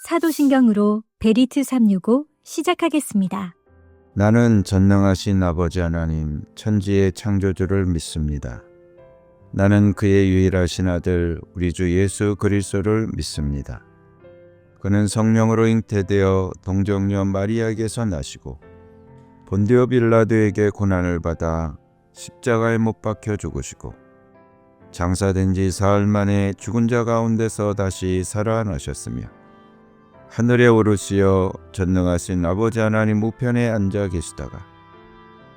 사도신경으로 베리트 365 시작하겠습니다. 나는 전능하신 아버지 하나님 천지의 창조주를 믿습니다. 나는 그의 유일하신 아들 우리 주 예수 그리스도를 믿습니다. 그는 성령으로 잉태되어 동정녀 마리아에게서 나시고 본디오 빌라도에게 고난을 받아 십자가에 못 박혀 죽으시고 장사된 지 사흘 만에 죽은 자 가운데서 다시 살아나셨으며 하늘에 오르시어 전능하신 아버지 하나님 우편에 앉아 계시다가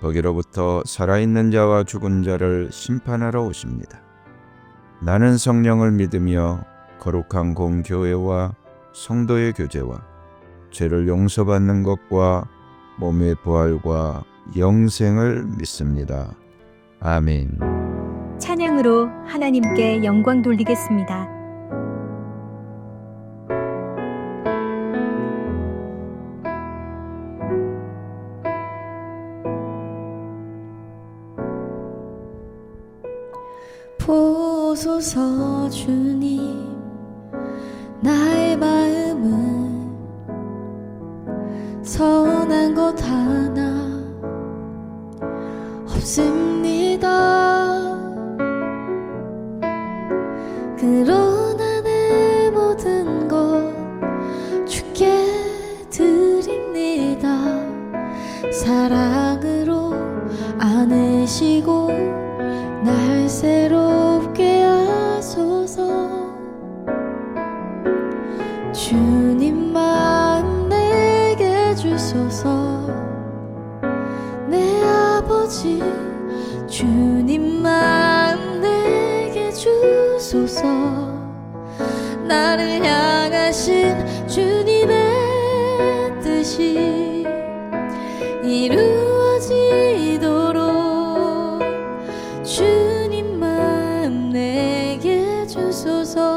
거기로부터 살아있는 자와 죽은 자를 심판하러 오십니다. 나는 성령을 믿으며 거룩한 공교회와 성도의 교제와 죄를 용서받는 것과 몸의 부활과 영생을 믿습니다. 아멘. 찬양으로 하나님께 영광 돌리겠습니다. 보소서 주님, 나의 마음은 선한 것 하나 없습니다. 그러나 내 모든 것 주께 드립니다. 사랑으로 안으시고 날 새롭게 하소서. 주님 마음 내게 주소서. 내 아버지 주님 마음 내게 주소서. 나를 향하신 주님의 뜻이 이루어지도록 주님 마음 내게 주소서.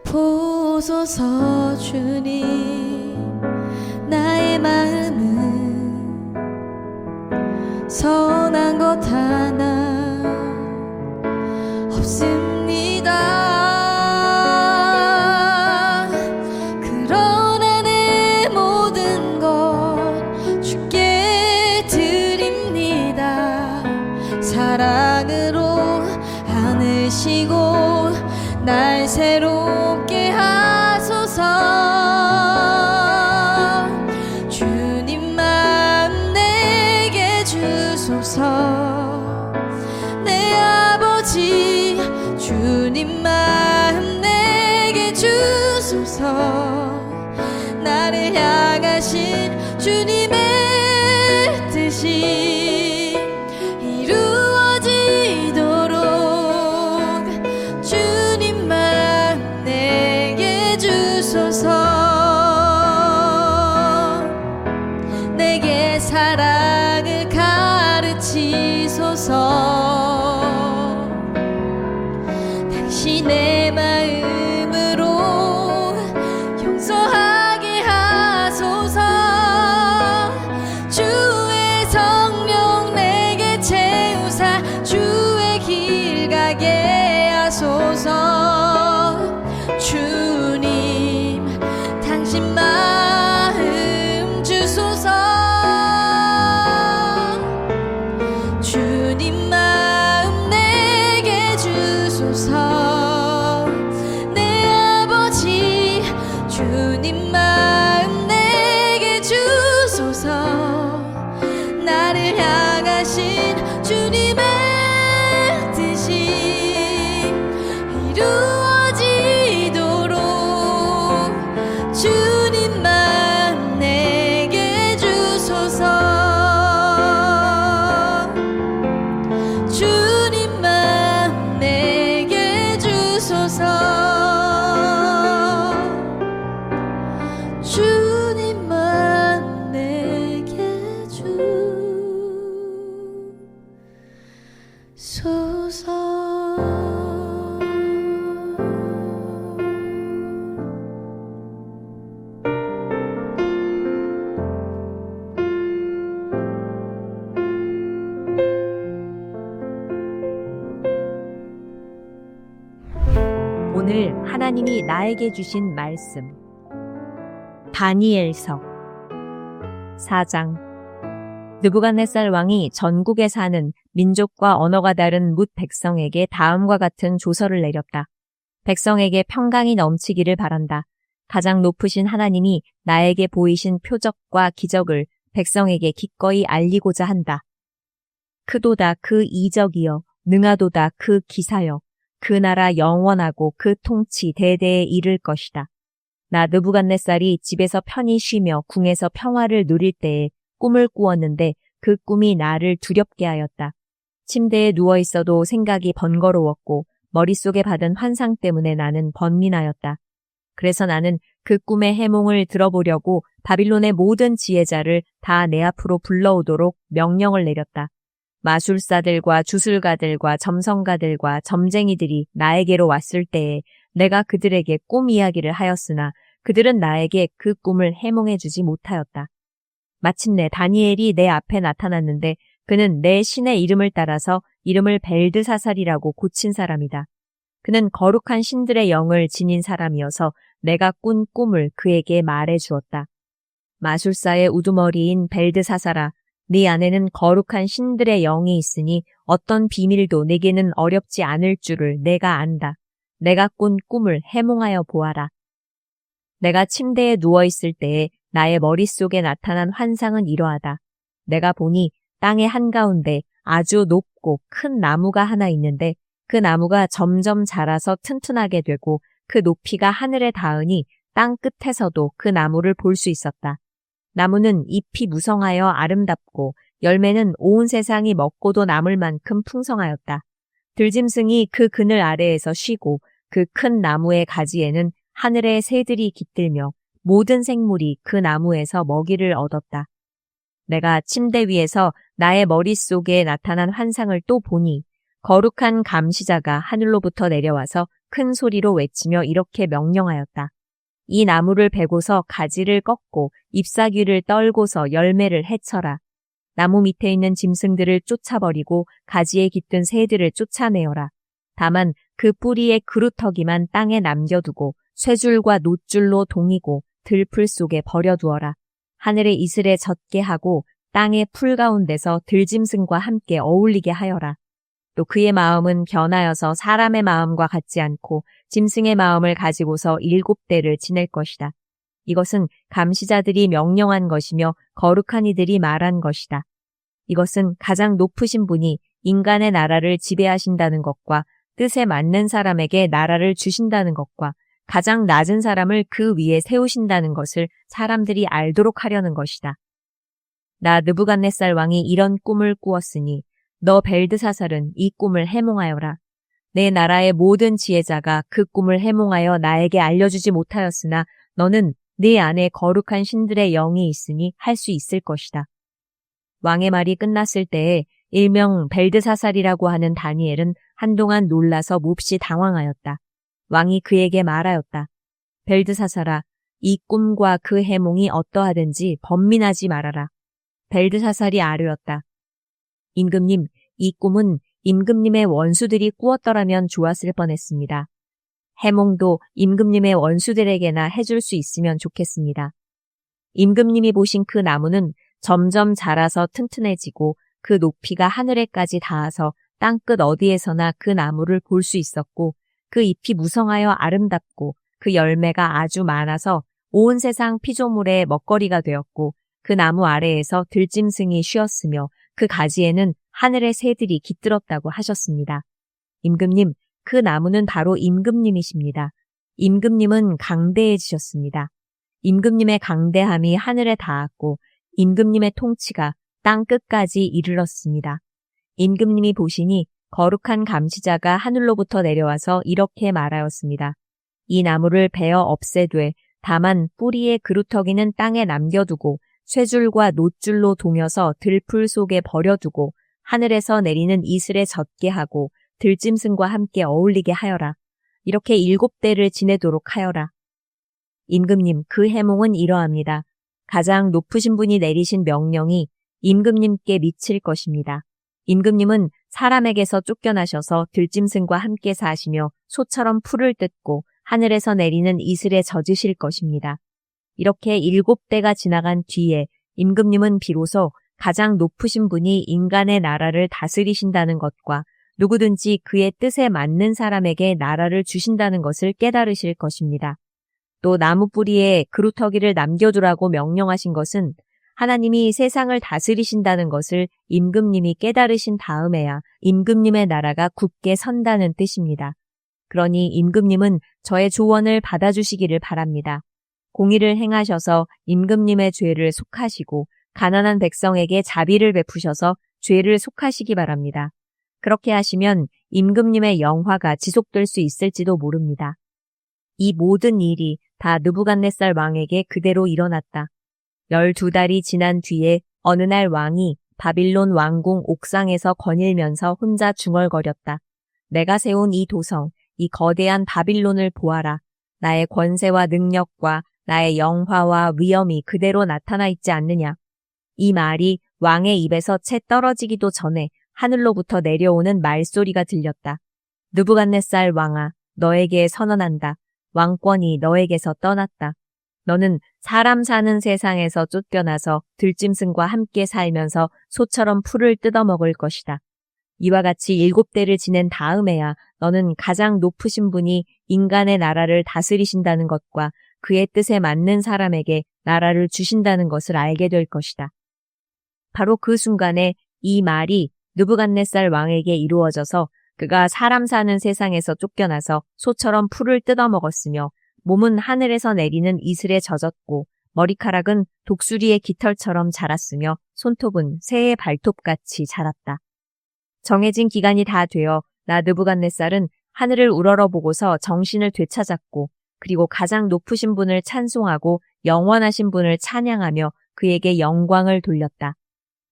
보소서 주님, 나의 마음은 선한 것 하나 없습니다. 사랑으로 안으시고 날 새롭게 하소서. 주님 마음 내게 주소서. 내 아버지 주님 마음 내게 주소서. 나를 향하신 주님의 뜻이 이루어지도록 주님 마음 내게 주소서. 내게 사랑을 가르치소서. 당신의 마음으로 용서하게 하소서. 주의 성령 내게 채우사 주의 길 가게 하소서. 주님 당신 마음 주소서. 주님 마음 내게 주소서. 내 아버지 주님 마음 내게 주소서. 나를 향하신 주님의 뜻이 이루어지도록 주님 마음 내게 주소서. 주님 마음 내게 주소서. 주님 마음 내게 주소서. 하나님이 나에게 주신 말씀. 다니엘서 4장. 느부갓네살 왕이 전국에 사는 민족과 언어가 다른 뭇 백성에게 다음과 같은 조서를 내렸다. 백성에게 평강이 넘치기를 바란다. 가장 높으신 하나님이 나에게 보이신 표적과 기적을 백성에게 기꺼이 알리고자 한다. 크도다 그 이적이여, 능하도다 그 기사여, 그 나라 영원하고 그 통치 대대에 이를 것이다. 나 느부갓네살이 집에서 편히 쉬며 궁에서 평화를 누릴 때에 꿈을 꾸었는데 그 꿈이 나를 두렵게 하였다. 침대에 누워 있어도 생각이 번거로웠고 머릿속에 받은 환상 때문에 나는 번민하였다. 그래서 나는 그 꿈의 해몽을 들어보려고 바빌론의 모든 지혜자를 다 내 앞으로 불러오도록 명령을 내렸다. 마술사들과 주술가들과 점성가들과 점쟁이들이 나에게로 왔을 때에 내가 그들에게 꿈 이야기를 하였으나 그들은 나에게 그 꿈을 해몽해 주지 못하였다. 마침내 다니엘이 내 앞에 나타났는데 그는 내 신의 이름을 따라서 이름을 벨드사살이라고 고친 사람이다. 그는 거룩한 신들의 영을 지닌 사람이어서 내가 꾼 꿈을 그에게 말해 주었다. 마술사의 우두머리인 벨드사살아, 네 안에는 거룩한 신들의 영이 있으니 어떤 비밀도 내게는 어렵지 않을 줄을 내가 안다. 내가 꾼 꿈을 해몽하여 보아라. 내가 침대에 누워있을 때에 나의 머릿속에 나타난 환상은 이러하다. 내가 보니 땅의 한가운데 아주 높고 큰 나무가 하나 있는데 그 나무가 점점 자라서 튼튼하게 되고 그 높이가 하늘에 닿으니 땅 끝에서도 그 나무를 볼 수 있었다. 나무는 잎이 무성하여 아름답고 열매는 온 세상이 먹고도 남을 만큼 풍성하였다. 들짐승이 그 그늘 아래에서 쉬고 그 큰 나무의 가지에는 하늘의 새들이 깃들며 모든 생물이 그 나무에서 먹이를 얻었다. 내가 침대 위에서 나의 머릿속에 나타난 환상을 또 보니 거룩한 감시자가 하늘로부터 내려와서 큰 소리로 외치며 이렇게 명령하였다. 이 나무를 베고서 가지를 꺾고 잎사귀를 떨고서 열매를 해쳐라. 나무 밑에 있는 짐승들을 쫓아버리고 가지에 깃든 새들을 쫓아내어라. 다만 그 뿌리의 그루터기만 땅에 남겨두고 쇠줄과 놋줄로 동이고 들풀 속에 버려두어라. 하늘의 이슬에 젖게 하고 땅의 풀 가운데서 들짐승과 함께 어울리게 하여라. 또 그의 마음은 변하여서 사람의 마음과 같지 않고 짐승의 마음을 가지고서 7대를 지낼 것이다. 이것은 감시자들이 명령한 것이며 거룩한 이들이 말한 것이다. 이것은 가장 높으신 분이 인간의 나라를 지배하신다는 것과 뜻에 맞는 사람에게 나라를 주신다는 것과 가장 낮은 사람을 그 위에 세우신다는 것을 사람들이 알도록 하려는 것이다. 나 느부갓네살 왕이 이런 꿈을 꾸었으니 너 벨드사살은 이 꿈을 해몽하여라. 내 나라의 모든 지혜자가 그 꿈을 해몽하여 나에게 알려주지 못하였으나 너는 네 안에 거룩한 신들의 영이 있으니 할 수 있을 것이다. 왕의 말이 끝났을 때에 일명 벨드사살이라고 하는 다니엘은 한동안 놀라서 몹시 당황하였다. 왕이 그에게 말하였다. 벨드사살아, 이 꿈과 그 해몽이 어떠하든지 번민하지 말아라. 벨드사살이 아뢰었다. 임금님, 이 꿈은 임금님의 원수들이 꾸었더라면 좋았을 뻔했습니다. 해몽도 임금님의 원수들에게나 해줄 수 있으면 좋겠습니다. 임금님이 보신 그 나무는 점점 자라서 튼튼해지고 그 높이가 하늘에까지 닿아서 땅끝 어디에서나 그 나무를 볼 수 있었고 그 잎이 무성하여 아름답고 그 열매가 아주 많아서 온 세상 피조물의 먹거리가 되었고 그 나무 아래에서 들짐승이 쉬었으며 그 가지에는 하늘의 새들이 깃들었다고 하셨습니다. 임금님, 그 나무는 바로 임금님이십니다. 임금님은 강대해지셨습니다. 임금님의 강대함이 하늘에 닿았고 임금님의 통치가 땅 끝까지 이르렀습니다. 임금님이 보시니 거룩한 감시자가 하늘로부터 내려와서 이렇게 말하였습니다. 이 나무를 베어 없애되 다만 뿌리의 그루터기는 땅에 남겨두고 쇠줄과 놋줄로 동여서 들풀 속에 버려두고 하늘에서 내리는 이슬에 젖게 하고 들짐승과 함께 어울리게 하여라. 이렇게 7대를 지내도록 하여라. 임금님, 그 해몽은 이러합니다. 가장 높으신 분이 내리신 명령이 임금님께 미칠 것입니다. 임금님은 사람에게서 쫓겨나셔서 들짐승과 함께 사시며 소처럼 풀을 뜯고 하늘에서 내리는 이슬에 젖으실 것입니다. 이렇게 7대가 지나간 뒤에 임금님은 비로소 가장 높으신 분이 인간의 나라를 다스리신다는 것과 누구든지 그의 뜻에 맞는 사람에게 나라를 주신다는 것을 깨달으실 것입니다. 또 나무 뿌리에 그루터기를 남겨두라고 명령하신 것은 하나님이 세상을 다스리신다는 것을 임금님이 깨달으신 다음에야 임금님의 나라가 굳게 선다는 뜻입니다. 그러니 임금님은 저의 조언을 받아주시기를 바랍니다. 공의를 행하셔서 임금님의 죄를 속하시고 가난한 백성에게 자비를 베푸셔서 죄를 속하시기 바랍니다. 그렇게 하시면 임금님의 영화가 지속될 수 있을지도 모릅니다. 이 모든 일이 다 느부갓네살 왕에게 그대로 일어났다. 12달이 지난 뒤에 어느 날 왕이 바빌론 왕궁 옥상에서 거닐면서 혼자 중얼거렸다. 내가 세운 이 도성, 이 거대한 바빌론을 보아라. 나의 권세와 능력과 나의 영화와 위엄이 그대로 나타나 있지 않느냐. 이 말이 왕의 입에서 채 떨어지기도 전에 하늘로부터 내려오는 말소리가 들렸다. 느부갓네살 왕아, 너에게 선언한다. 왕권이 너에게서 떠났다. 너는 사람 사는 세상에서 쫓겨나서 들짐승과 함께 살면서 소처럼 풀을 뜯어먹을 것이다. 이와 같이 7대를 지낸 다음에야 너는 가장 높으신 분이 인간의 나라를 다스리신다는 것과 그의 뜻에 맞는 사람에게 나라를 주신다는 것을 알게 될 것이다. 바로 그 순간에 이 말이 느부갓네살 왕에게 이루어져서 그가 사람 사는 세상에서 쫓겨나서 소처럼 풀을 뜯어먹었으며 몸은 하늘에서 내리는 이슬에 젖었고 머리카락은 독수리의 깃털처럼 자랐으며 손톱은 새의 발톱같이 자랐다. 정해진 기간이 다 되어 나 느부갓네살은 하늘을 우러러보고서 정신을 되찾았고 그리고 가장 높으신 분을 찬송하고 영원하신 분을 찬양하며 그에게 영광을 돌렸다.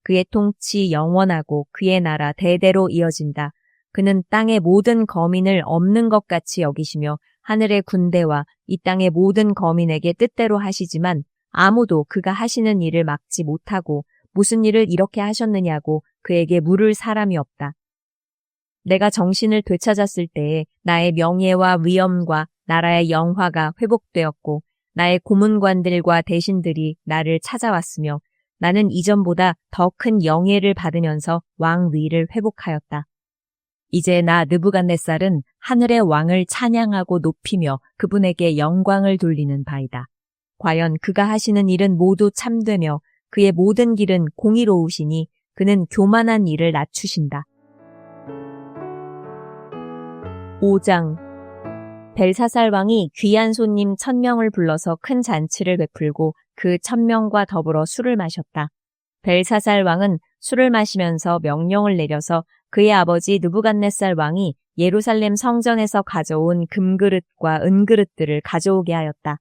그의 통치 영원하고 그의 나라 대대로 이어진다. 그는 땅의 모든 거민을 없는 것 같이 여기시며 하늘의 군대와 이 땅의 모든 거민에게 뜻대로 하시지만 아무도 그가 하시는 일을 막지 못하고 무슨 일을 이렇게 하셨느냐고 그에게 물을 사람이 없다. 내가 정신을 되찾았을 때에 나의 명예와 위엄과 나라의 영화가 회복되었고 나의 고문관들과 대신들이 나를 찾아왔으며 나는 이전보다 더 큰 영예를 받으면서 왕위를 회복하였다. 이제 나 느부갓네살은 하늘의 왕을 찬양하고 높이며 그분에게 영광을 돌리는 바이다. 과연 그가 하시는 일은 모두 참되며 그의 모든 길은 공의로우시니 그는 교만한 일을 낮추신다. 5장 벨사살 왕이 귀한 손님 1000명을 불러서 큰 잔치를 베풀고 그 1000명과 더불어 술을 마셨다. 벨사살 왕은 술을 마시면서 명령을 내려서 그의 아버지 느부갓네살 왕이 예루살렘 성전에서 가져온 금그릇과 은그릇들을 가져오게 하였다.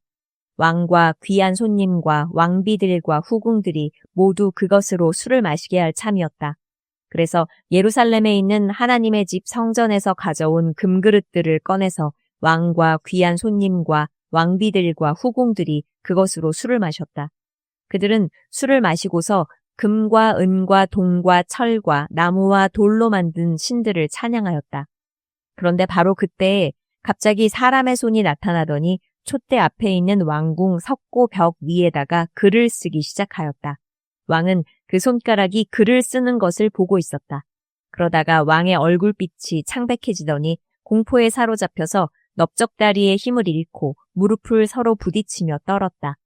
왕과 귀한 손님과 왕비들과 후궁들이 모두 그것으로 술을 마시게 할 참이었다. 그래서 예루살렘에 있는 하나님의 집 성전에서 가져온 금그릇들을 꺼내서 왕과 귀한 손님과 왕비들과 후궁들이 그것으로 술을 마셨다. 그들은 술을 마시고서 금과 은과 동과 철과 나무와 돌로 만든 신들을 찬양하였다. 그런데 바로 그때에 갑자기 사람의 손이 나타나더니 촛대 앞에 있는 왕궁 석고 벽 위에다가 글을 쓰기 시작하였다. 왕은 그 손가락이 글을 쓰는 것을 보고 있었다. 그러다가 왕의 얼굴빛이 창백해지더니 공포에 사로잡혀서 넓적다리의 힘을 잃고 무릎을 서로 부딪히며 떨었다.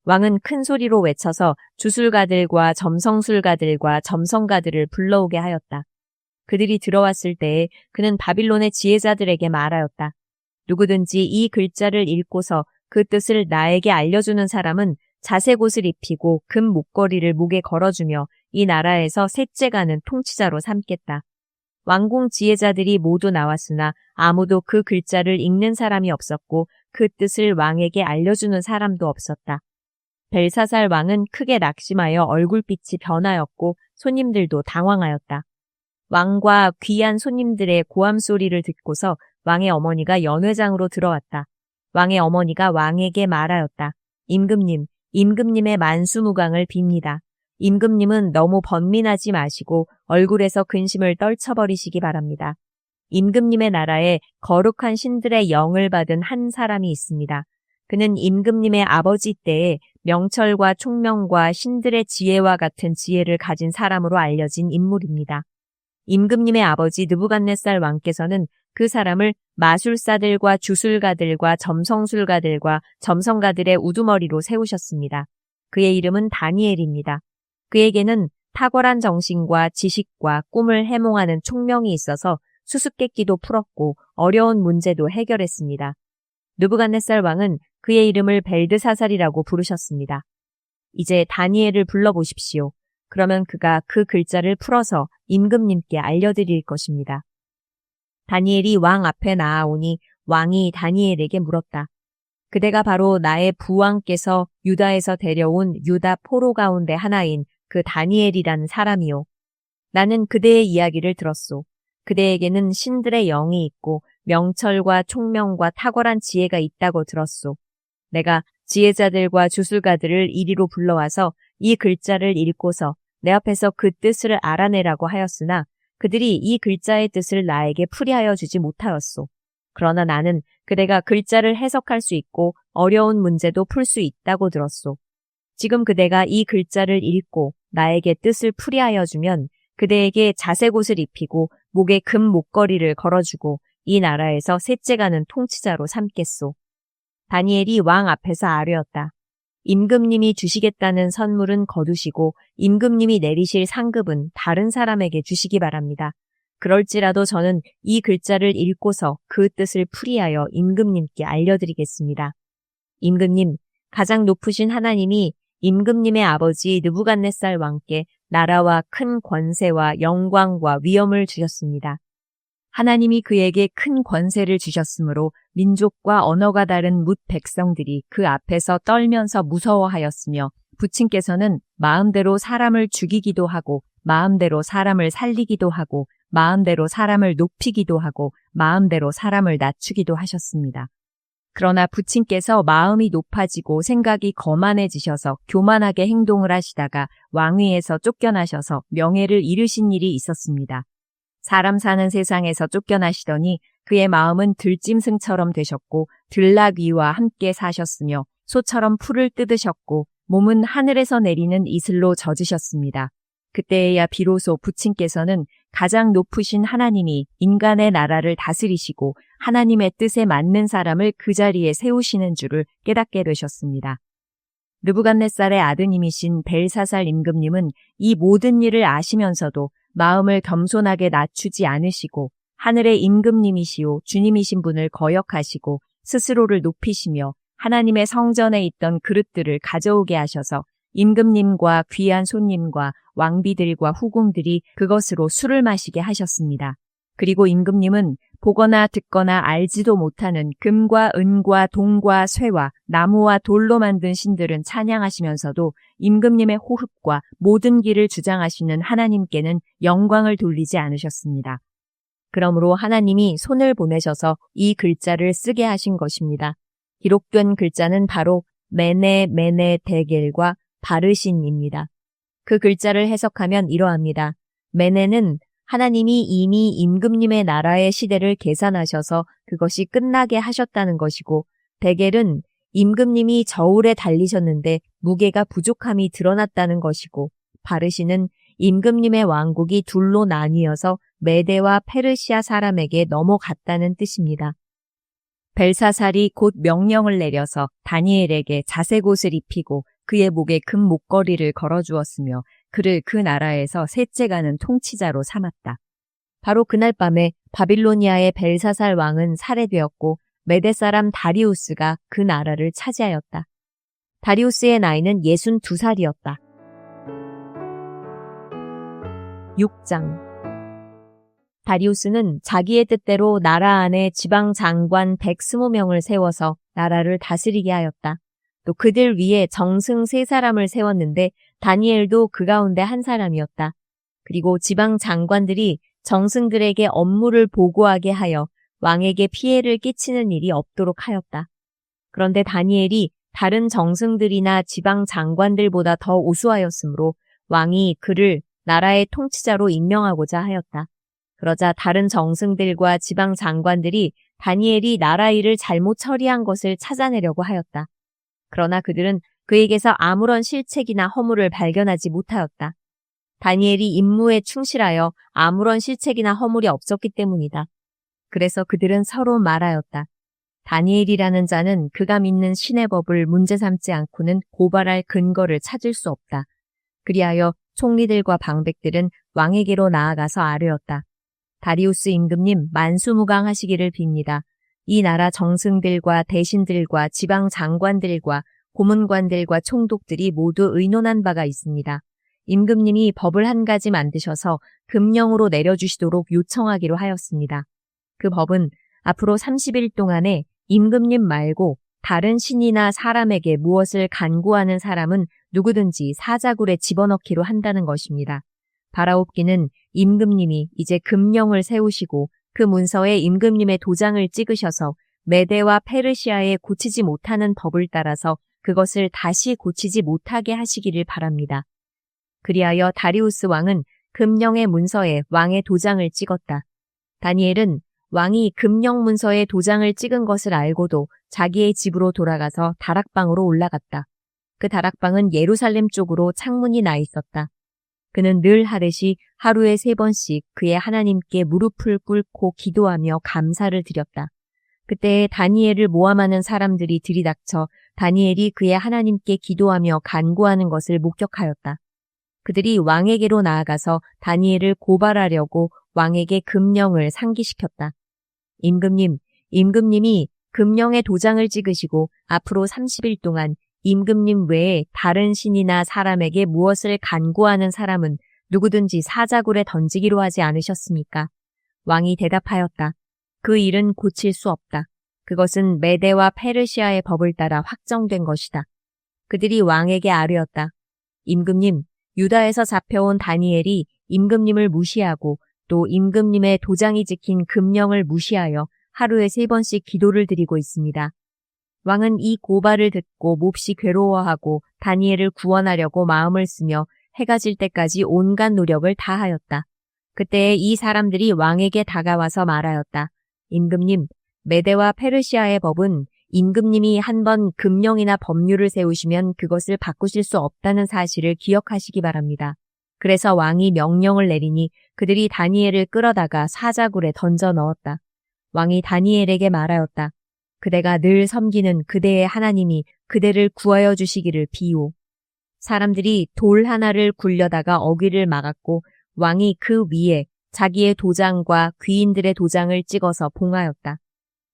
왕은 큰 소리로 외쳐서 주술가들과 점성술가들과 점성가들을 불러오게 하였다. 그들이 들어왔을 때에 그는 바빌론의 지혜자들에게 말하였다. 누구든지 이 글자를 읽고서 그 뜻을 나에게 알려주는 사람은 자색 옷을 입히고 금 목걸이를 목에 걸어주며 이 나라에서 셋째가는 통치자로 삼겠다. 왕궁 지혜자들이 모두 나왔으나 아무도 그 글자를 읽는 사람이 없었고 그 뜻을 왕에게 알려주는 사람도 없었다. 벨사살 왕은 크게 낙심하여 얼굴빛이 변하였고 손님들도 당황하였다. 왕과 귀한 손님들의 고함 소리를 듣고서 왕의 어머니가 연회장으로 들어왔다. 왕의 어머니가 왕에게 말하였다. 임금님의 만수무강을 빕니다. 임금님은 너무 번민하지 마시고 얼굴에서 근심을 떨쳐버리시기 바랍니다. 임금님의 나라에 거룩한 신들의 영을 받은 한 사람이 있습니다. 그는 임금님의 아버지 때에 명철과 총명과 신들의 지혜와 같은 지혜를 가진 사람으로 알려진 인물입니다. 임금님의 아버지 느부갓네살 왕께서는 그 사람을 마술사들과 주술가들과 점성술가들과 점성가들의 우두머리로 세우셨습니다. 그의 이름은 다니엘입니다. 그에게는 탁월한 정신과 지식과 꿈을 해몽하는 총명이 있어서 수수께끼도 풀었고 어려운 문제도 해결했습니다. 느부갓네살 왕은 그의 이름을 벨드사살이라고 부르셨습니다. 이제 다니엘을 불러보십시오. 그러면 그가 그 글자를 풀어서 임금님께 알려드릴 것입니다. 다니엘이 왕 앞에 나아오니 왕이 다니엘에게 물었다. 그대가 바로 나의 부왕께서 유다에서 데려온 유다 포로 가운데 하나인 그 다니엘이라는 사람이요. 나는 그대의 이야기를 들었소. 그대에게는 신들의 영이 있고 명철과 총명과 탁월한 지혜가 있다고 들었소. 내가 지혜자들과 주술가들을 이리로 불러와서 이 글자를 읽고서 내 앞에서 그 뜻을 알아내라고 하였으나 그들이 이 글자의 뜻을 나에게 풀이하여 주지 못하였소. 그러나 나는 그대가 글자를 해석할 수 있고 어려운 문제도 풀 수 있다고 들었소. 지금 그대가 이 글자를 읽고 나에게 뜻을 풀이하여 주면 그대에게 자색옷을 입히고 목에 금 목걸이를 걸어주고 이 나라에서 셋째 가는 통치자로 삼겠소. 다니엘이 왕 앞에서 아뢰었다. 임금님이 주시겠다는 선물은 거두시고 임금님이 내리실 상급은 다른 사람에게 주시기 바랍니다. 그럴지라도 저는 이 글자를 읽고서 그 뜻을 풀이하여 임금님께 알려드리겠습니다. 임금님, 가장 높으신 하나님이 임금님의 아버지 느부갓네살 왕께 나라와 큰 권세와 영광과 위엄을 주셨습니다. 하나님이 그에게 큰 권세를 주셨으므로 민족과 언어가 다른 뭇 백성들이 그 앞에서 떨면서 무서워하였으며 부친께서는 마음대로 사람을 죽이기도 하고 마음대로 사람을 살리기도 하고 마음대로 사람을 높이기도 하고 마음대로 사람을 낮추기도 하셨습니다. 그러나 부친께서 마음이 높아지고 생각이 거만해지셔서 교만하게 행동을 하시다가 왕위에서 쫓겨나셔서 명예를 잃으신 일이 있었습니다. 사람 사는 세상에서 쫓겨나시더니 그의 마음은 들짐승처럼 되셨고 들나귀와 함께 사셨으며 소처럼 풀을 뜯으셨고 몸은 하늘에서 내리는 이슬로 젖으셨습니다. 그때에야 비로소 부친께서는 가장 높으신 하나님이 인간의 나라를 다스리시고 하나님의 뜻에 맞는 사람을 그 자리에 세우시는 줄을 깨닫게 되셨습니다. 느부갓네살의 아드님이신 벨사살 임금님은 이 모든 일을 아시면서도 마음을 겸손하게 낮추지 않으시고 하늘의 임금님이시오 주님이신 분을 거역하시고 스스로를 높이시며 하나님의 성전에 있던 그릇들을 가져오게 하셔서 임금님과 귀한 손님과 왕비들과 후궁들이 그것으로 술을 마시게 하셨습니다. 그리고 임금님은 보거나 듣거나 알지도 못하는 금과 은과 동과 쇠와 나무와 돌로 만든 신들은 찬양하시면서도 임금님의 호흡과 모든 길을 주장하시는 하나님께는 영광을 돌리지 않으셨습니다. 그러므로 하나님이 손을 보내셔서 이 글자를 쓰게 하신 것입니다. 기록된 글자는 바로 메네 데겔과 바르신입니다. 그 글자를 해석하면 이러합니다. 메네는 하나님이 이미 임금님의 나라의 시대를 계산하셔서 그것이 끝나게 하셨다는 것이고 데겔은 임금님이 저울에 달리셨는데 무게가 부족함이 드러났다는 것이고 바르신은 임금님의 왕국이 둘로 나뉘어서 메대와 페르시아 사람에게 넘어갔다는 뜻입니다. 벨사살이 곧 명령을 내려서 다니엘에게 자색옷을 입히고 그의 목에 금 목걸이를 걸어주었으며 그를 그 나라에서 셋째 가는 통치자로 삼았다. 바로 그날 밤에 바빌로니아의 벨사살 왕은 살해되었고 메대 사람 다리우스가 그 나라를 차지하였다. 다리우스의 나이는 62살이었다. 6장 다리우스는 자기의 뜻대로 나라 안에 지방 장관 120명을 세워서 나라를 다스리게 하였다. 또 그들 위에 정승 3사람을 세웠는데 다니엘도 그 가운데 한 사람이었다. 그리고 지방 장관들이 정승들에게 업무를 보고하게 하여 왕에게 피해를 끼치는 일이 없도록 하였다. 그런데 다니엘이 다른 정승들이나 지방 장관들보다 더 우수하였으므로 왕이 그를 나라의 통치자로 임명하고자 하였다. 그러자 다른 정승들과 지방 장관들이 다니엘이 나라 일을 잘못 처리한 것을 찾아내려고 하였다. 그러나 그들은 그에게서 아무런 실책이나 허물을 발견하지 못하였다. 다니엘이 임무에 충실하여 아무런 실책이나 허물이 없었기 때문이다. 그래서 그들은 서로 말하였다. 다니엘이라는 자는 그가 믿는 신의 법을 문제 삼지 않고는 고발할 근거를 찾을 수 없다. 그리하여 총리들과 방백들은 왕에게로 나아가서 아뢰었다. 다리우스 임금님 만수무강하시기를 빕니다. 이 나라 정승들과 대신들과 지방 장관들과 고문관들과 총독들이 모두 의논한 바가 있습니다. 임금님이 법을 한 가지 만드셔서 금령으로 내려주시도록 요청하기로 하였습니다. 그 법은 앞으로 30일 동안에 임금님 말고 다른 신이나 사람에게 무엇을 간구하는 사람은 누구든지 사자굴에 집어넣기로 한다는 것입니다. 바라옵기는 임금님이 이제 금령을 세우시고 그 문서에 임금님의 도장을 찍으셔서 메대와 페르시아에 고치지 못하는 법을 따라서 그것을 다시 고치지 못하게 하시기를 바랍니다. 그리하여 다리우스 왕은 금령의 문서에 왕의 도장을 찍었다. 다니엘은 왕이 금령 문서에 도장을 찍은 것을 알고도 자기의 집으로 돌아가서 다락방으로 올라갔다. 그 다락방은 예루살렘 쪽으로 창문이 나 있었다. 그는 늘 하듯이 하루에 3번씩 그의 하나님께 무릎을 꿇고 기도하며 감사를 드렸다. 그때 다니엘을 모함하는 사람들이 들이닥쳐 다니엘이 그의 하나님께 기도하며 간구하는 것을 목격하였다. 그들이 왕에게로 나아가서 다니엘을 고발하려고 왕에게 금령을 상기시켰다. 임금님이 금령의 도장을 찍으시고 앞으로 30일 동안 임금님 외에 다른 신이나 사람에게 무엇을 간구하는 사람은 누구든지 사자굴에 던지기로 하지 않으셨습니까? 왕이 대답하였다. 그 일은 고칠 수 없다. 그것은 메대와 페르시아의 법을 따라 확정된 것이다. 그들이 왕에게 아뢰었다. 임금님, 유다에서 잡혀온 다니엘이 임금님을 무시하고 또 임금님의 도장이 찍힌 금령을 무시하여 하루에 3번씩 기도를 드리고 있습니다. 왕은 이 고발을 듣고 몹시 괴로워하고 다니엘을 구원하려고 마음을 쓰며 해가 질 때까지 온갖 노력을 다하였다. 그때 이 사람들이 왕에게 다가와서 말하였다. 임금님, 메대와 페르시아의 법은 임금님이 한번 금령이나 법률을 세우시면 그것을 바꾸실 수 없다는 사실을 기억하시기 바랍니다. 그래서 왕이 명령을 내리니 그들이 다니엘을 끌어다가 사자굴에 던져 넣었다. 왕이 다니엘에게 말하였다. 그대가 늘 섬기는 그대의 하나님이 그대를 구하여 주시기를 비오. 사람들이 돌 하나를 굴려다가 어귀를 막았고 왕이 그 위에 자기의 도장과 귀인들의 도장을 찍어서 봉하였다.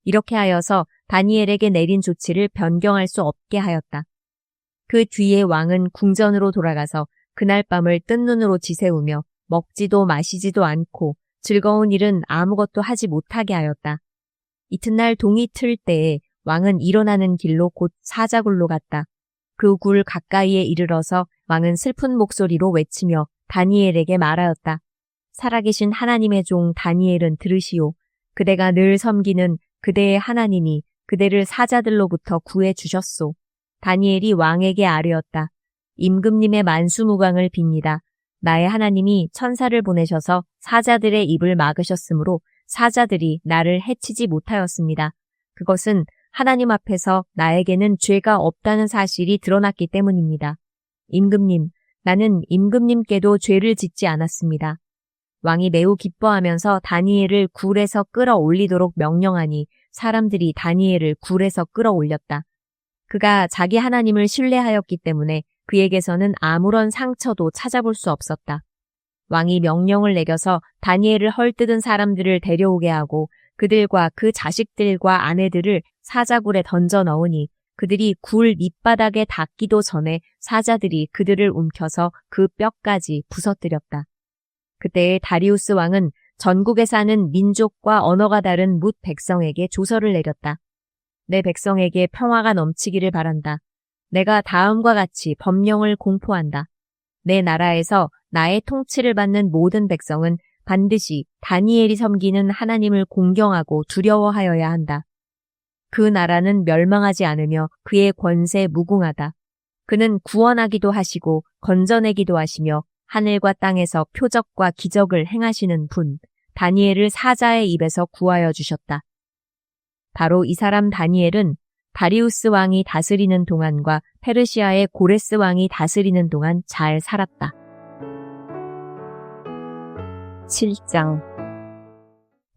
이렇게 하여서 다니엘에게 내린 조치를 변경할 수 없게 하였다. 그 뒤에 왕은 궁전으로 돌아가서 그날 밤을 뜬 눈으로 지새우며 먹지도 마시지도 않고 즐거운 일은 아무것도 하지 못하게 하였다. 이튿날 동이 틀 때에 왕은 일어나는 길로 곧 사자굴로 갔다. 그 굴 가까이에 이르러서 왕은 슬픈 목소리로 외치며 다니엘에게 말하였다. 살아계신 하나님의 종 다니엘은 들으시오. 그대가 늘 섬기는 그대의 하나님이 그대를 사자들로부터 구해 주셨소. 다니엘이 왕에게 아뢰었다. 임금님의 만수무강을 빕니다. 나의 하나님이 천사를 보내셔서 사자들의 입을 막으셨으므로 사자들이 나를 해치지 못하였습니다. 그것은 하나님 앞에서 나에게는 죄가 없다는 사실이 드러났기 때문입니다. 임금님, 나는 임금님께도 죄를 짓지 않았습니다. 왕이 매우 기뻐하면서 다니엘을 굴에서 끌어올리도록 명령하니 사람들이 다니엘을 굴에서 끌어올렸다. 그가 자기 하나님을 신뢰하였기 때문에 그에게서는 아무런 상처도 찾아볼 수 없었다. 왕이 명령을 내려서 다니엘을 헐뜯은 사람들을 데려오게 하고 그들과 그 자식들과 아내들을 사자굴에 던져 넣으니 그들이 굴 밑바닥에 닿기도 전에 사자들이 그들을 움켜서 그 뼈까지 부서뜨렸다. 그때 다리우스 왕은 전국에 사는 민족과 언어가 다른 뭇 백성에게 조서를 내렸다. 내 백성에게 평화가 넘치기를 바란다. 내가 다음과 같이 법령을 공포한다. 내 나라에서 나의 통치를 받는 모든 백성은 반드시 다니엘이 섬기는 하나님을 공경하고 두려워하여야 한다. 그 나라는 멸망하지 않으며 그의 권세 무궁하다. 그는 구원하기도 하시고 건져내기도 하시며 하늘과 땅에서 표적과 기적을 행하시는 분, 다니엘을 사자의 입에서 구하여 주셨다. 바로 이 사람 다니엘은 다리우스 왕이 다스리는 동안과 페르시아의 고레스 왕이 다스리는 동안 잘 살았다. 7장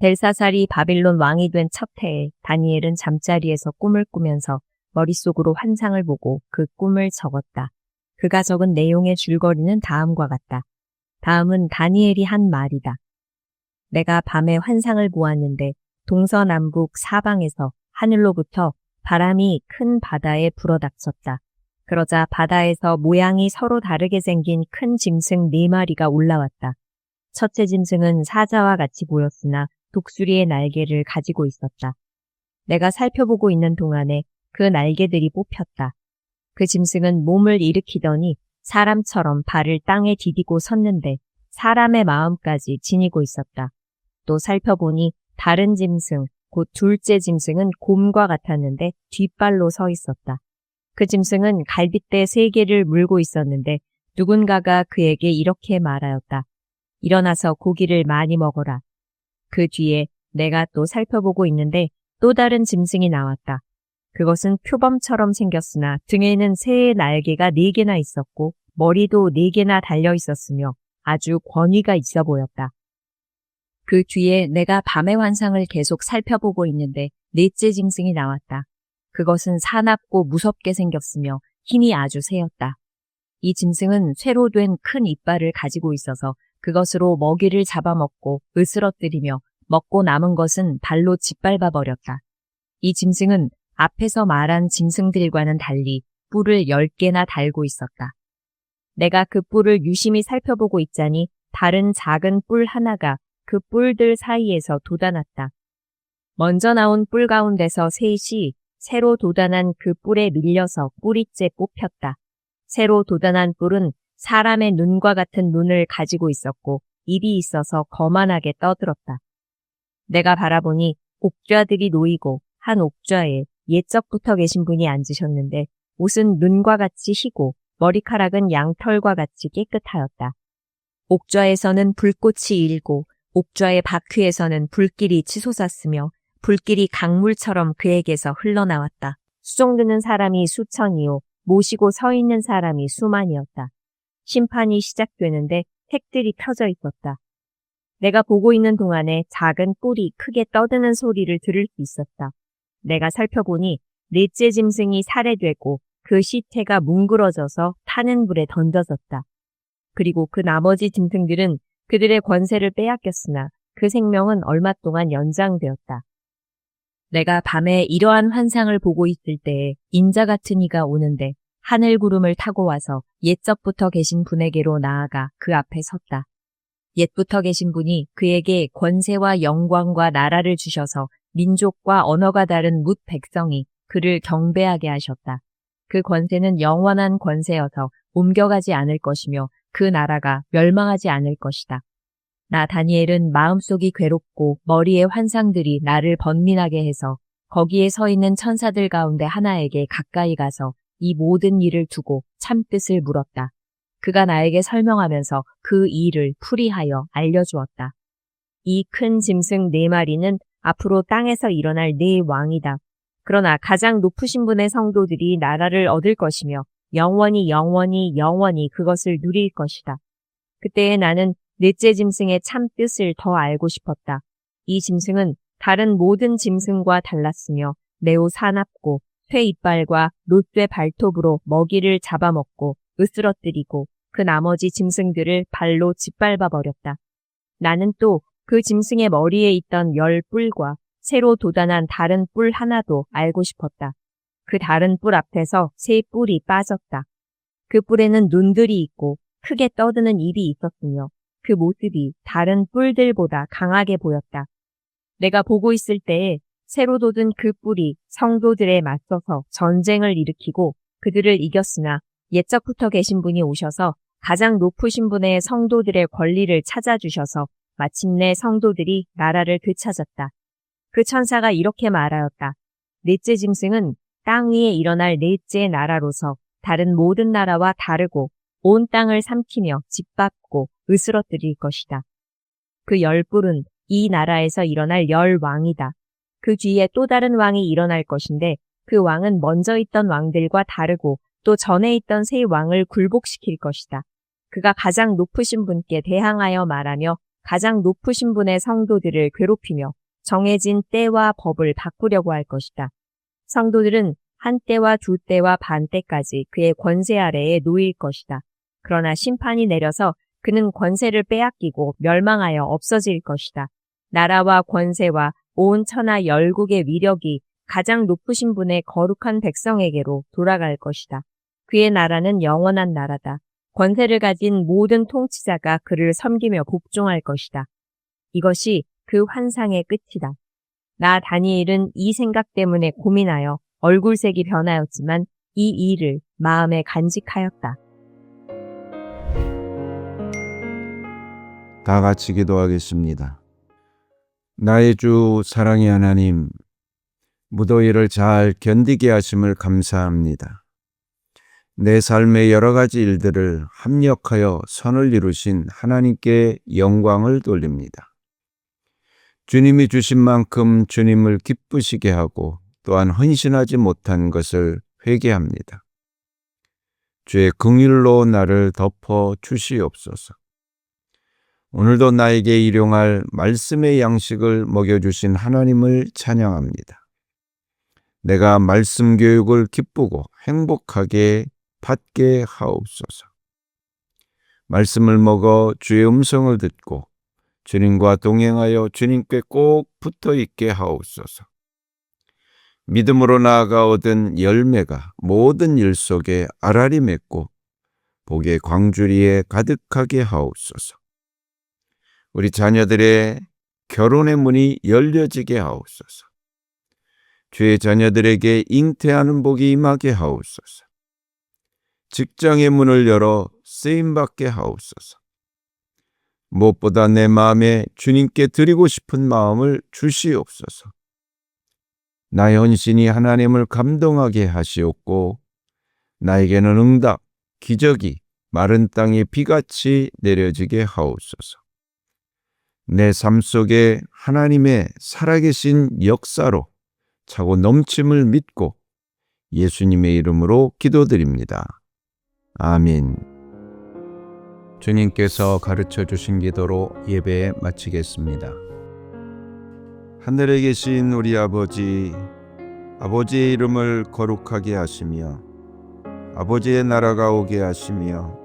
벨사살이 바빌론 왕이 된 첫 해에 다니엘은 잠자리에서 꿈을 꾸면서 머릿속으로 환상을 보고 그 꿈을 적었다. 그가 적은 내용의 줄거리는 다음과 같다. 다음은 다니엘이 한 말이다. 내가 밤에 환상을 보았는데 동서남북 사방에서 하늘로부터 바람이 큰 바다에 불어닥쳤다. 그러자 바다에서 모양이 서로 다르게 생긴 큰 짐승 4마리가 올라왔다. 첫째 짐승은 사자와 같이 보였으나 독수리의 날개를 가지고 있었다. 내가 살펴보고 있는 동안에 그 날개들이 뽑혔다. 그 짐승은 몸을 일으키더니 사람처럼 발을 땅에 디디고 섰는데 사람의 마음까지 지니고 있었다. 또 살펴보니 다른 짐승, 곧 둘째 짐승은 곰과 같았는데 뒷발로 서 있었다. 그 짐승은 갈빗대 3개를 물고 있었는데 누군가가 그에게 이렇게 말하였다. 일어나서 고기를 많이 먹어라. 그 뒤에 내가 또 살펴보고 있는데 또 다른 짐승이 나왔다. 그것은 표범처럼 생겼으나 등에는 새의 날개가 4개나 있었고 머리도 4개나 달려 있었으며 아주 권위가 있어 보였다. 그 뒤에 내가 밤의 환상을 계속 살펴보고 있는데 넷째 짐승이 나왔다. 그것은 사납고 무섭게 생겼으며 힘이 아주 세었다. 이 짐승은 쇠로 된 큰 이빨을 가지고 있어서 그것으로 먹이를 잡아먹고 으스러뜨리며 먹고 남은 것은 발로 짓밟아 버렸다. 이 짐승은 앞에서 말한 짐승들과는 달리 뿔을 10개나 달고 있었다. 내가 그 뿔을 유심히 살펴보고 있자니 다른 작은 뿔 하나가 그 뿔들 사이에서 돋아났다. 먼저 나온 뿔 가운데서 셋이 새로 돋아난 그 뿔에 밀려서 뿌리째 뽑혔다. 새로 돋아난 뿔은 사람의 눈과 같은 눈을 가지고 있었고 입이 있어서 거만하게 떠들었다. 내가 바라보니 옥좌들이 놓이고 한 옥좌에 옛적부터 계신 분이 앉으셨는데 옷은 눈과 같이 희고 머리카락은 양털과 같이 깨끗하였다. 옥좌에서는 불꽃이 일고 옥좌의 바퀴에서는 불길이 치솟았으며 불길이 강물처럼 그에게서 흘러나왔다. 수종드는 사람이 수천이요 모시고 서 있는 사람이 수만이었다. 심판이 시작되는데 핵들이 펴져 있었다. 내가 보고 있는 동안에 작은 뿔이 크게 떠드는 소리를 들을 수 있었다. 내가 살펴보니 넷째 짐승이 살해되고 그 시체가 뭉그러져서 타는 불에 던져졌다. 그리고 그 나머지 짐승들은 그들의 권세를 빼앗겼으나 그 생명은 얼마 동안 연장되었다. 내가 밤에 이러한 환상을 보고 있을 때에 인자 같은 이가 오는데 하늘 구름을 타고 와서 옛적부터 계신 분에게로 나아가 그 앞에 섰다. 옛부터 계신 분이 그에게 권세와 영광과 나라를 주셔서 민족과 언어가 다른 뭇 백성이 그를 경배하게 하셨다. 그 권세는 영원한 권세여서 옮겨가지 않을 것이며 그 나라가 멸망하지 않을 것이다. 나 다니엘은 마음속이 괴롭고 머리의 환상들이 나를 번민하게 해서 거기에 서 있는 천사들 가운데 하나에게 가까이 가서 이 모든 일을 두고 참뜻을 물었다. 그가 나에게 설명하면서 그 일을 풀이하여 알려주었다. 이 큰 짐승 4마리는 앞으로 땅에서 일어날 4왕이다. 그러나 가장 높으신 분의 성도들이 나라를 얻을 것이며 영원히 그것을 누릴 것이다. 그때에 나는 넷째 짐승의 참 뜻을 더 알고 싶었다. 이 짐승은 다른 모든 짐승과 달랐으며 매우 사납고 쇠 이빨과 롯돼 발톱으로 먹이를 잡아먹고 으스러뜨리고 그 나머지 짐승들을 발로 짓밟아 버렸다. 나는 또 그 짐승의 머리에 있던 10뿔과 새로 돋아난 다른 뿔 하나도 알고 싶었다. 그 다른 뿔 앞에서 3뿔이 빠졌다. 그 뿔에는 눈들이 있고 크게 떠드는 입이 있었으며 그 모습이 다른 뿔들보다 강하게 보였다. 내가 보고 있을 때에 새로 돋은 그 뿔이 성도들에 맞서서 전쟁을 일으키고 그들을 이겼으나 옛적부터 계신 분이 오셔서 가장 높으신 분의 성도들의 권리를 찾아주셔서 마침내 성도들이 나라를 되찾았다. 그 천사가 이렇게 말하였다. 넷째 짐승은 땅 위에 일어날 넷째 나라로서 다른 모든 나라와 다르고 온 땅을 삼키며 짓밟고 으스러뜨릴 것이다. 그 10뿔은 이 나라에서 일어날 10왕이다. 그 뒤에 또 다른 왕이 일어날 것인데 그 왕은 먼저 있던 왕들과 다르고 또 전에 있던 세 왕을 굴복시킬 것이다. 그가 가장 높으신 분께 대항하여 말하며 가장 높으신 분의 성도들을 괴롭히며 정해진 때와 법을 바꾸려고 할 것이다. 성도들은 한 때와 두 때와 반 때까지 그의 권세 아래에 놓일 것이다. 그러나 심판이 내려서 그는 권세를 빼앗기고 멸망하여 없어질 것이다. 나라와 권세와 온 천하 열국의 위력이 가장 높으신 분의 거룩한 백성에게로 돌아갈 것이다. 그의 나라는 영원한 나라다. 권세를 가진 모든 통치자가 그를 섬기며 복종할 것이다. 이것이 그 환상의 끝이다. 나 다니엘은 이 생각 때문에 고민하여 얼굴색이 변하였지만 이 일을 마음에 간직하였다. 다 같이 기도하겠습니다. 나의 주 사랑의 하나님, 무더위를 잘 견디게 하심을 감사합니다. 내 삶의 여러 가지 일들을 합력하여 선을 이루신 하나님께 영광을 돌립니다. 주님이 주신 만큼 주님을 기쁘시게 하고 또한 헌신하지 못한 것을 회개합니다. 주의 긍휼로 나를 덮어 주시옵소서. 오늘도 나에게 일용할 말씀의 양식을 먹여주신 하나님을 찬양합니다. 내가 말씀 교육을 기쁘고 행복하게 받게 하옵소서. 말씀을 먹어 주의 음성을 듣고 주님과 동행하여 주님께 꼭 붙어 있게 하옵소서. 믿음으로 나아가 얻은 열매가 모든 일 속에 알알이 맺고 복의 광주리에 가득하게 하옵소서. 우리 자녀들의 결혼의 문이 열려지게 하옵소서. 주의 자녀들에게 잉태하는 복이 임하게 하옵소서. 직장의 문을 열어 쓰임받게 하옵소서. 무엇보다 내 마음에 주님께 드리고 싶은 마음을 주시옵소서. 나의 헌신이 하나님을 감동하게 하시옵고 나에게는 응답, 기적이 마른 땅에 비같이 내려지게 하옵소서. 내 삶 속에 하나님의 살아계신 역사로 차고 넘침을 믿고 예수님의 이름으로 기도드립니다. 아멘. 주님께서 가르쳐 주신 기도로 예배 마치겠습니다. 하늘에 계신 우리 아버지, 아버지의 이름을 거룩하게 하시며 아버지의 나라가 오게 하시며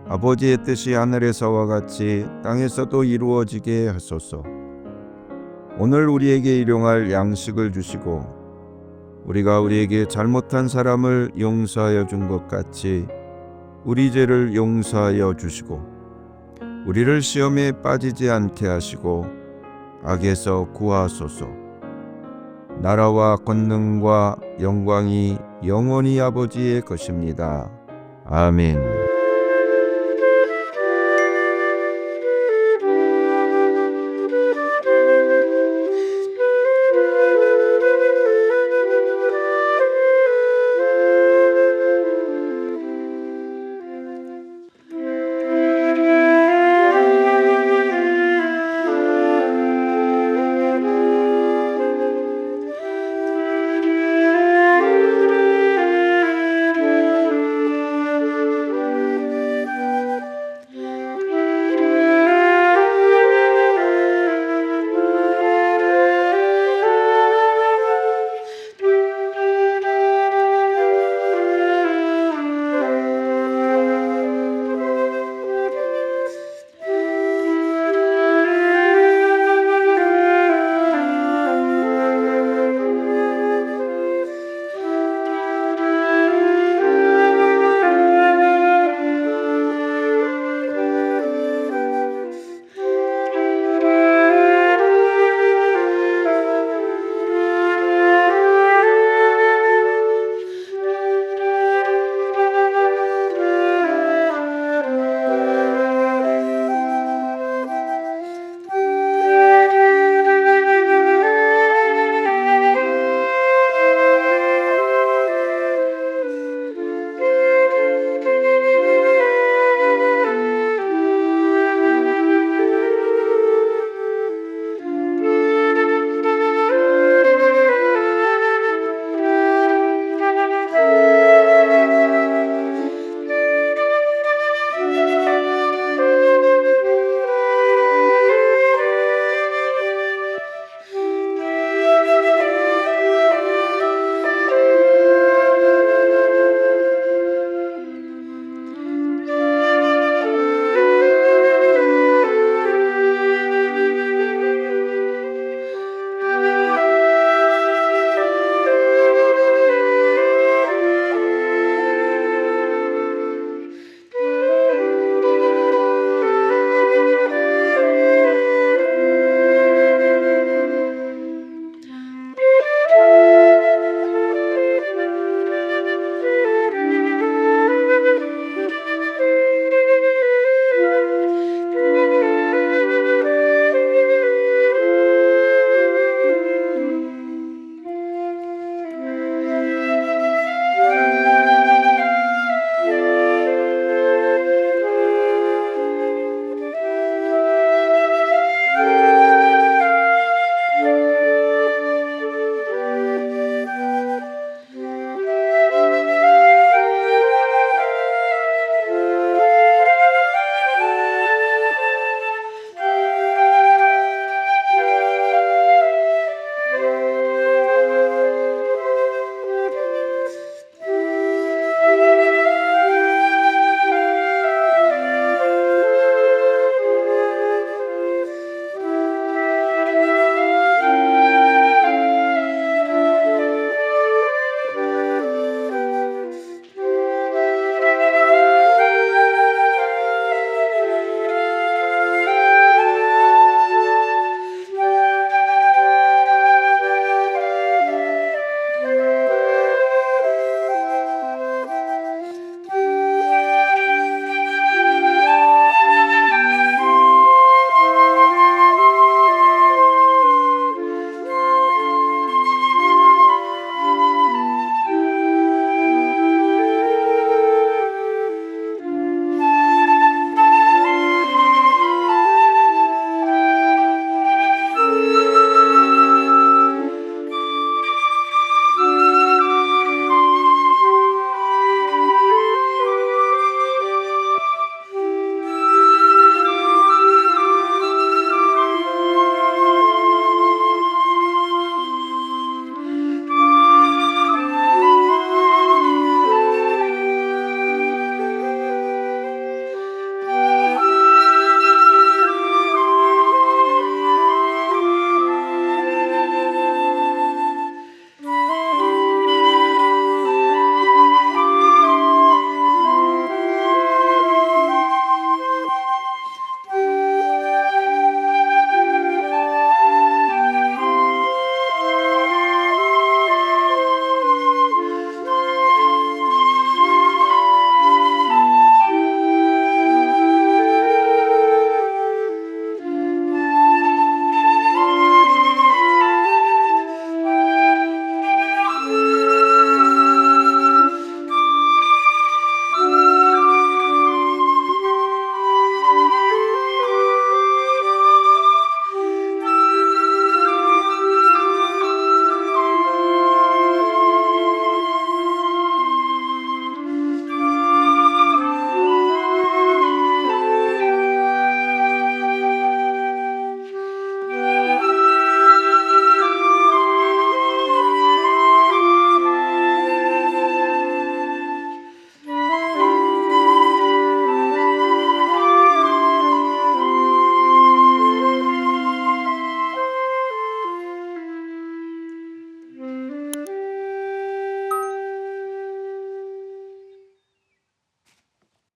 아버지의 뜻이 하늘에서와 같이 땅에서도 이루어지게 하소서. 오늘 우리에게 일용할 양식을 주시고 우리가 우리에게 잘못한 사람을 용서하여 준 것 같이 우리 죄를 용서하여 주시고 우리를 시험에 빠지지 않게 하시고 악에서 구하소서. 나라와 권능과 영광이 영원히 아버지의 것입니다. 아멘.